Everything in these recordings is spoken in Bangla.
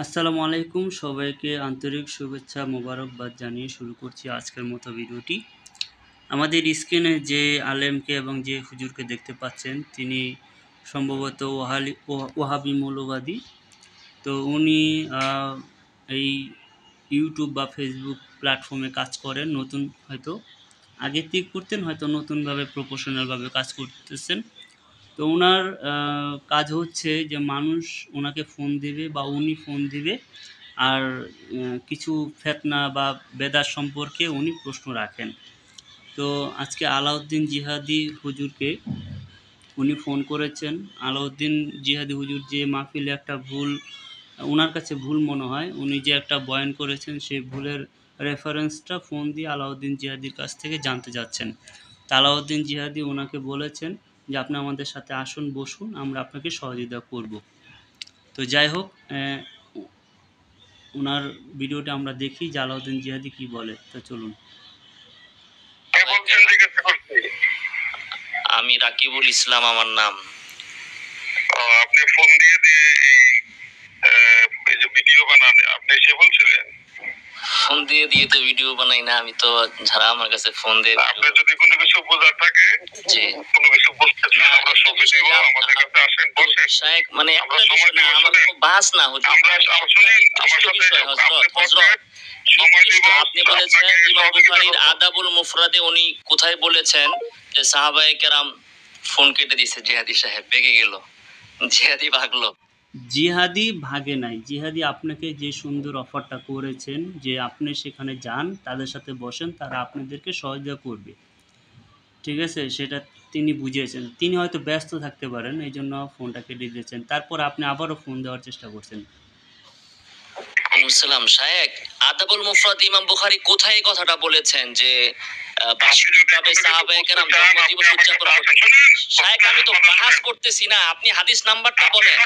আসসালামু আলাইকুম, সবাইকে আন্তরিক শুভেচ্ছা মোবারকবাদ জানিয়ে শুরু করছি আজকের মতো ভিডিওটি। আমাদের স্ক্রিনে যে আলেমকে এবং যে হুজুরকে দেখতে পাচ্ছেন তিনি সম্ভবত ওহাবি মৌলবাদী। তো উনি এই ইউটিউব বা ফেসবুক প্ল্যাটফর্মে কাজ করেন, নতুন হয়তো আগে থেকে করতেন, হয়তো নতুনভাবে প্রফেশনালভাবে কাজ করতেছেন। তো উনার কাজ হচ্ছে যে মানুষ ওনাকে ফোন দিবে বা উনি ফোন দিবে, আর কিছু ফিতনা বা বেদাত সম্পর্কে উনি প্রশ্ন রাখেন। তো আজকে আলাউদ্দিন জিহাদি হুজুরকে উনি ফোন করেছেন। আলাউদ্দিন জিহাদি হুজুর যে মাহফিলে একটা ভুল, উনার কাছে ভুল মনে হয়, উনি যে একটা বয়ান করেছেন সেই ভুলের রেফারেন্সটা ফোন দিয়ে আলাউদ্দিন জিহাদির কাছ থেকে জানতে চাচ্ছেন। তা আলাউদ্দিন জিহাদি ওনাকে বলেছেন যে আপনি আমাদের সাথে আসুন, বসুন, আমরা আপনাকে সহযোগিতা করব। তো যাই হোক, ওনার ভিডিওটা আমরা দেখি যে আলাউদ্দিন জিহাদি কি বলে। তো চলুন। আমি রাকিবুল ইসলাম আমার নাম। আপনি ফোন দিয়ে এই যে ভিডিও বানান, আপনি এসে বলছিলেন? ফোন দিয়ে তো ভিডিও বানাই না, আমি তো যারা আমার কাছে ফোন দিয়ে আপনি যদি কোনো কিছু বোঝার থাকে, জি কোনো কিছু বুঝতে চান, আমরা সময় দিব, আমাদের কাছে আসেন, বসেন। শায়েখ, মানে আমরা একটা সময় বিষয় না, দিব, আমার শুনেন। তো বাস না হুজুর, আমরা শুনেন, আমার সাথে হযরত সময় দিব। আপনি বলেছেন ইমাম বুখারীর আদাবুল মুফরাদে উনি কোথায় বলেছেন যে সাহাবায়ে কেরাম ফোন কেটে দিয়েছে, জিহাদি সাহেব বেগে গেল, জিহাদি ভাগলো। জিহাদি ভাগে নাই। জিহাদি আপনাকে যে সুন্দর অফারটা করেছেন যে আপনি সেখানে যান, তাদের সাথে বসেন, তারা আপনাদেরকে সহযোগিতা করবে, ঠিক আছে? সেটা তিনি বুঝিয়েছেন। তিনি হয়তো ব্যস্ত থাকতে পারেন, এই জন্য ফোনটা কেটে দিয়েছেন। তারপর আপনি আবারও ফোন দেওয়ার চেষ্টা করছেন। সালাম শায়েখ, আদাবুল মুফরাদ ইমাম বুখারী কোথায় এই কথাটা বলেছেন যে সাহাবায়ে কেরাম জন্ম দিবস উদযাপন করতেন? শায়েখ, আমি তো বাহাস করতেছি না, আপনি হাদিস নাম্বারটা বলেন।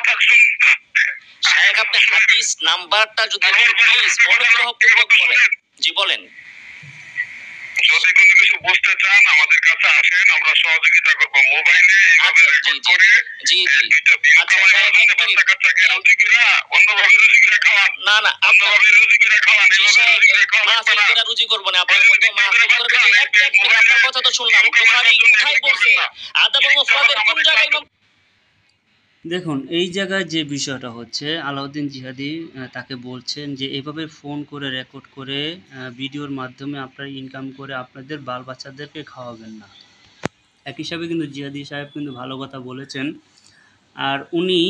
শায়েখ, আপনি হাদিস নাম্বারটা যদি প্লিজ অনুগ্রহপূর্বক বলেন। জি বলেন। যদি কোনো কিছু বুঝতে চান আমাদের কাছে আসেন, আমরা সহযোগিতা করব। মোবাইলে এইভাবে রেকর্ড করে দুইটা ভিউ কামাই করতে বাচ্চা-কাচ্চাকে রুজি করে অন্যভাবে রুজি করে খাওয়ান। না না, অন্যভাবে রুজি করে খাওয়ান, এইভাবে রুজি করে খাওয়ান। মাহফিল করে রুজি করব না, আপনার মতো মাহফিল করবে যে এক আপনার কথা তো শুনলাম। বুখারী কোথায় বলছে? আদাবুল মুফরাদের কোন জায়গায়? দেখুন, এই জায়গায় যে বিষয়টা হচ্ছে, আলাউদ্দিন জিহাদি তাকে বলছেন যে এভাবে ফোন করে রেকর্ড করে ভিডিওর মাধ্যমে আপনারা ইনকাম করে আপনাদের বাল বাচ্চাদেরকে খাওয়াবেন না। এক হিসাবে কিন্তু জিহাদি সাহেব কিন্তু ভালো কথা বলেছেন। আর উনি